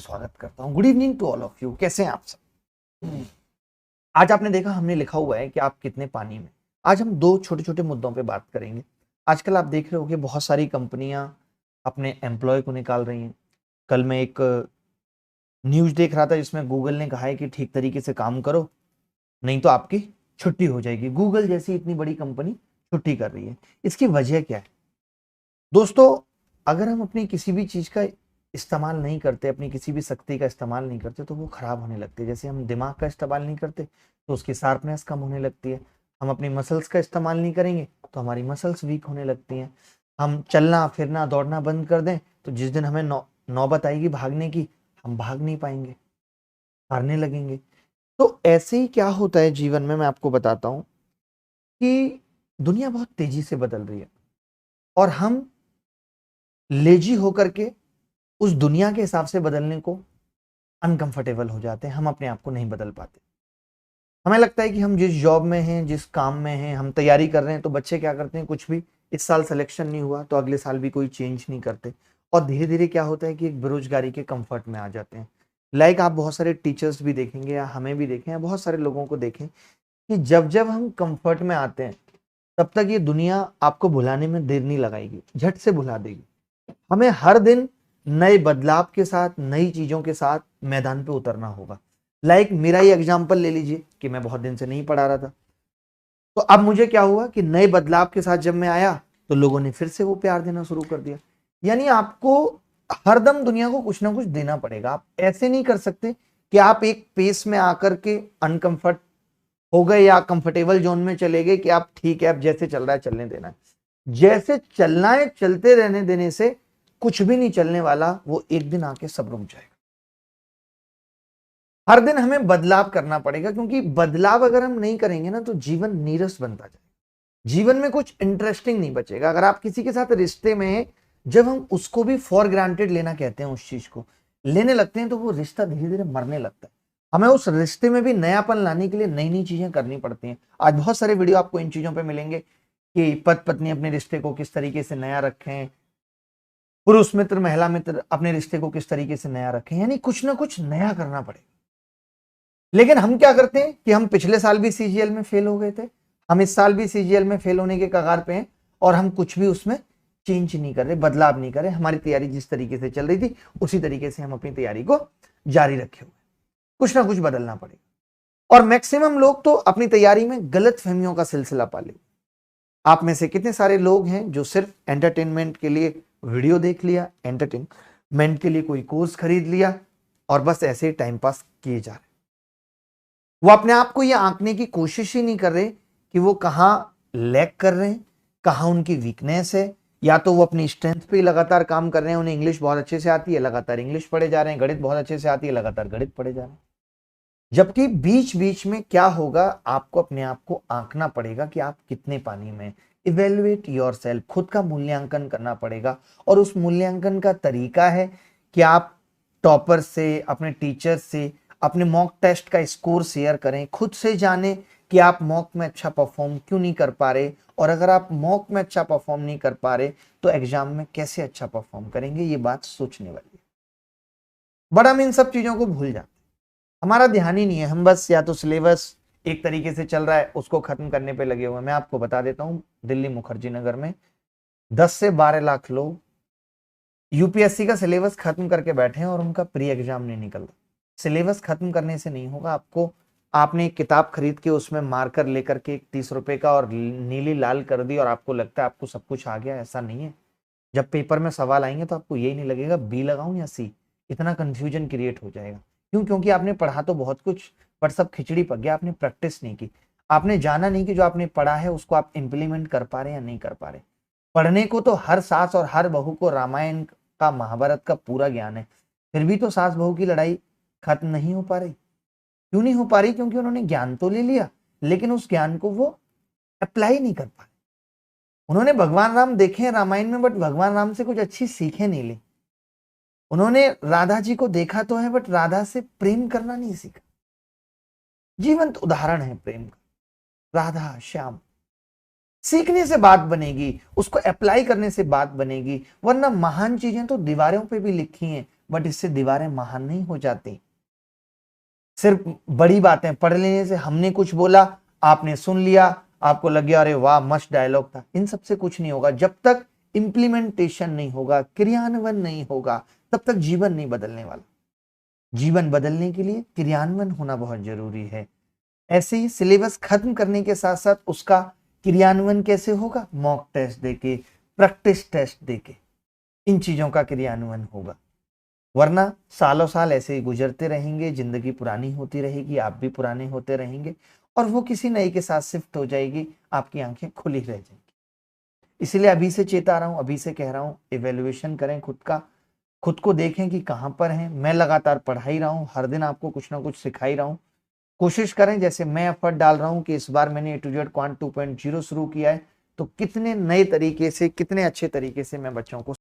स्वागत करता हूँ। Good evening to all of you. कैसे हैं आप सब? आज आपने देखा हमने लिखा हुआ है कि आप कितने पानी में। आज हम दो छोटे छोटे मुद्दों पे बात करेंगे। आजकल आप देख रहे होंगे बहुत सारी कंपनियां अपने एम्प्लॉय को निकाल रही हैं। कल मैं एक न्यूज देख रहा था जिसमें गूगल ने कहा है कि ठीक तरीके से काम करो, नहीं तो आपकी छुट्टी हो जाएगी। गूगल जैसी इतनी बड़ी कंपनी छुट्टी कर रही है। इसकी वजह क्या है दोस्तों? अगर हम अपनी किसी भी चीज का इस्तेमाल नहीं करते, अपनी किसी भी शक्ति का इस्तेमाल नहीं करते, तो वो खराब होने लगती है। जैसे हम दिमाग का इस्तेमाल नहीं करते तो उसकी शार्पनेस कम होने लगती है। हम अपनी मसल्स का इस्तेमाल नहीं करेंगे तो हमारी मसल्स वीक होने लगती हैं। हम चलना फिरना दौड़ना बंद कर दें तो जिस दिन हमें नौबत आएगी भागने की, हम भाग नहीं पाएंगे, हारने लगेंगे। तो ऐसे ही क्या होता है जीवन में, मैं आपको बताता हूं कि दुनिया बहुत तेजी से बदल रही है और हम लेजी होकर के उस दुनिया के हिसाब से बदलने को अनकंफर्टेबल हो जाते हैं। हम अपने आप को नहीं बदल पाते। हमें लगता है कि हम जिस जॉब में हैं, जिस काम में हैं, हम तैयारी कर रहे हैं। तो बच्चे क्या करते हैं, कुछ भी इस साल सिलेक्शन नहीं हुआ तो अगले साल भी कोई चेंज नहीं करते और धीरे धीरे क्या होता है कि एक बेरोजगारी के कंफर्ट में आ जाते हैं। लाइक आप बहुत सारे टीचर्स भी देखेंगे या हमें भी देखें या बहुत सारे लोगों को देखें कि जब जब हम कंफर्ट में आते हैं तब तक ये दुनिया आपको भुलाने में देर नहीं लगाएगी, झट से भुला देगी। हमें हर दिन नए बदलाव के साथ, नई चीजों के साथ मैदान पे उतरना होगा। लाइक मेरा ही एग्जांपल ले लीजिए कि मैं बहुत दिन से नहीं पढ़ा रहा था, तो अब मुझे क्या हुआ कि नए बदलाव के साथ जब मैं आया तो लोगों ने फिर से वो प्यार देना शुरू कर दिया। यानी आपको हरदम दुनिया को कुछ ना कुछ देना पड़ेगा। आप ऐसे नहीं कर सकते कि आप एक पेस में आकर के अनकंफर्ट हो गए या कंफर्टेबल जोन में चले गए कि आप ठीक है, अब जैसे चल रहा है चलने देना है। जैसे चलना है चलते रहने देने से कुछ भी नहीं चलने वाला, वो एक दिन आके सब रुक जाएगा। हर दिन हमें बदलाव करना पड़ेगा, क्योंकि बदलाव अगर हम नहीं करेंगे ना तो जीवन नीरस बनता जाएगा। जीवन में कुछ इंटरेस्टिंग नहीं बचेगा। अगर आप किसी के साथ रिश्ते में हैं, जब हम उसको भी फॉर ग्रांटेड लेना कहते हैं, उस चीज को लेने लगते हैं तो वो रिश्ता धीरे धीरे मरने लगता है। हमें उस रिश्ते में भी नयापन लाने के लिए नई नई चीजें करनी पड़ती हैं। आज बहुत सारे वीडियो आपको इन चीजों पे मिलेंगे कि पति पत्नी अपने रिश्ते को किस तरीके से नया रखें, पुरुष मित्र महिला मित्र अपने रिश्ते को किस तरीके से नया रखें। यानी कुछ ना कुछ नया करना पड़ेगा। लेकिन हम क्या करते हैं कि हम पिछले साल भी सीजीएल में फेल हो गए थे, हम इस साल भी सीजीएल में फेल होने के कगार पे हैं और हम कुछ भी उसमें चेंज नहीं कर रहे, बदलाव नहीं कर रहे। हमारी तैयारी जिस तरीके से चल रही थी उसी तरीके से हम अपनी तैयारी को जारी रखे हुए। कुछ ना कुछ बदलना पड़ेगा। और मैक्सिमम लोग तो अपनी तैयारी में गलत फहमियों का सिलसिला पाले। आप में से कितने सारे लोग हैं जो सिर्फ एंटरटेनमेंट के लिए वीडियो देख लिया, एंटरटेनमेंट के लिए कोई कोर्स खरीद लिया और बस ऐसे ही टाइम पास किए जा रहे। वो अपने आप को ये आंकने की कोशिश ही नहीं कर रहे कि वो कहां लैग कर रहे हैं, कहां उनकी वीकनेस है। या तो वो अपनी स्ट्रेंथ पे लगातार काम कर रहे हैं, उन्हें इंग्लिश बहुत अच्छे से आती है, लगातार इंग्लिश पढ़े जा रहे हैं, गणित बहुत अच्छे से आती है, लगातार गणित पढ़े जा रहे हैं। जबकि बीच बीच में क्या होगा, आपको अपने आप को आंकना पड़ेगा कि आप कितने पानी में। इवेल्युएट योरसेल्फ, खुद का मूल्यांकन करना पड़ेगा। और उस मूल्यांकन का तरीका है कि आप टॉपर से, अपने टीचर से अपने मॉक टेस्ट का स्कोर शेयर करें, खुद से जानें कि आप मॉक में अच्छा परफॉर्म क्यों नहीं कर पा रहे, और अगर आप मॉक में अच्छा परफॉर्म नहीं कर पा रहे तो एग्जाम में कैसे अच्छा परफॉर्म करेंगे। ये बात सोचने वाली है। बट हम इन सब चीजों को भूल जाते हैं, हमारा ध्यान ही नहीं है। हम बस या तो सिलेबस एक तरीके से चल रहा है उसको खत्म करने पे लगे हुए हैं। मैं आपको बता देता हूं, दिल्ली मुखर्जी नगर में 10 से 12 लाख लोग यूपीएससी का सिलेबस खत्म करके बैठे हैं और उनका प्री एग्जाम नहीं निकल रहा। सिलेबस खत्म करने से नहीं होगा। आपको, आपने एक किताब खरीद के उसमें मार्कर लेकर के 30 रुपए का और नीली लाल कर दी और आपको लगता है आपको सब कुछ आ गया, ऐसा नहीं है। जब पेपर में सवाल आएंगे तो आपको यही नहीं लगेगा बी लगाऊं या सी, इतना कंफ्यूजन क्रिएट हो जाएगा। क्यों? क्योंकि आपने पढ़ा तो बहुत कुछ पर सब खिचड़ी पक गया। आपने प्रैक्टिस नहीं की, आपने जाना नहीं कि जो आपने पढ़ा है उसको आप इंप्लीमेंट कर पा रहे या नहीं कर पा रहे। पढ़ने को तो हर सास और हर बहू को रामायण का, महाभारत का पूरा ज्ञान है, फिर भी तो सास बहू की लड़ाई खत्म नहीं हो पा रही। क्यों नहीं हो पा रही? क्योंकि उन्होंने ज्ञान तो ले लिया लेकिन उस ज्ञान को वो अप्लाई नहीं कर पा रहे। उन्होंने भगवान राम देखे हैं रामायण में, बट भगवान राम से कुछ अच्छी सीखें नहीं ली। उन्होंने राधा जी को देखा तो है बट राधा से प्रेम करना नहीं सीखा। जीवंत उदाहरण है प्रेम का, राधा श्याम। सीखने से बात बनेगी, उसको अप्लाई करने से बात बनेगी। वरना महान चीजें तो दीवारों पे भी लिखी हैं, बट इससे दीवारें महान नहीं हो जाती। सिर्फ बड़ी बातें पढ़ लेने से, हमने कुछ बोला, आपने सुन लिया, आपको लग गया अरे वाह मस्त डायलॉग था, इन सबसे कुछ नहीं होगा। जब तक इंप्लीमेंटेशन नहीं होगा, क्रियान्वयन नहीं होगा, तब तक जीवन नहीं बदलने वाला। जीवन बदलने के लिए क्रियान्वयन होना बहुत जरूरी है। ऐसे ही सिलेबस खत्म करने के साथ साथ उसका क्रियान्वयन कैसे होगा? मॉक टेस्ट देके, प्रैक्टिस टेस्ट देके, इन चीजों का क्रियान्वयन होगा। वरना सालों साल ऐसे ही गुजरते रहेंगे, जिंदगी पुरानी होती रहेगी, आप भी पुराने होते रहेंगे और वो किसी नए के साथ शिफ्ट हो जाएगी, आपकी आंखें खुली रह जाएंगी। इसलिए अभी से चेता रहा हूं, अभी से कह रहा हूं, इवेल्युएशन करें खुद का, खुद को देखें कि कहां पर हैं। मैं लगातार पढ़ा ही रहा हूं, हर दिन आपको कुछ ना कुछ सिखा ही रहा हूं। कोशिश करें, जैसे मैं एफर्ट डाल रहा हूं कि इस बार मैंने A to Z क्वांट 2.0 शुरू किया है, तो कितने नए तरीके से, कितने अच्छे तरीके से मैं बच्चों को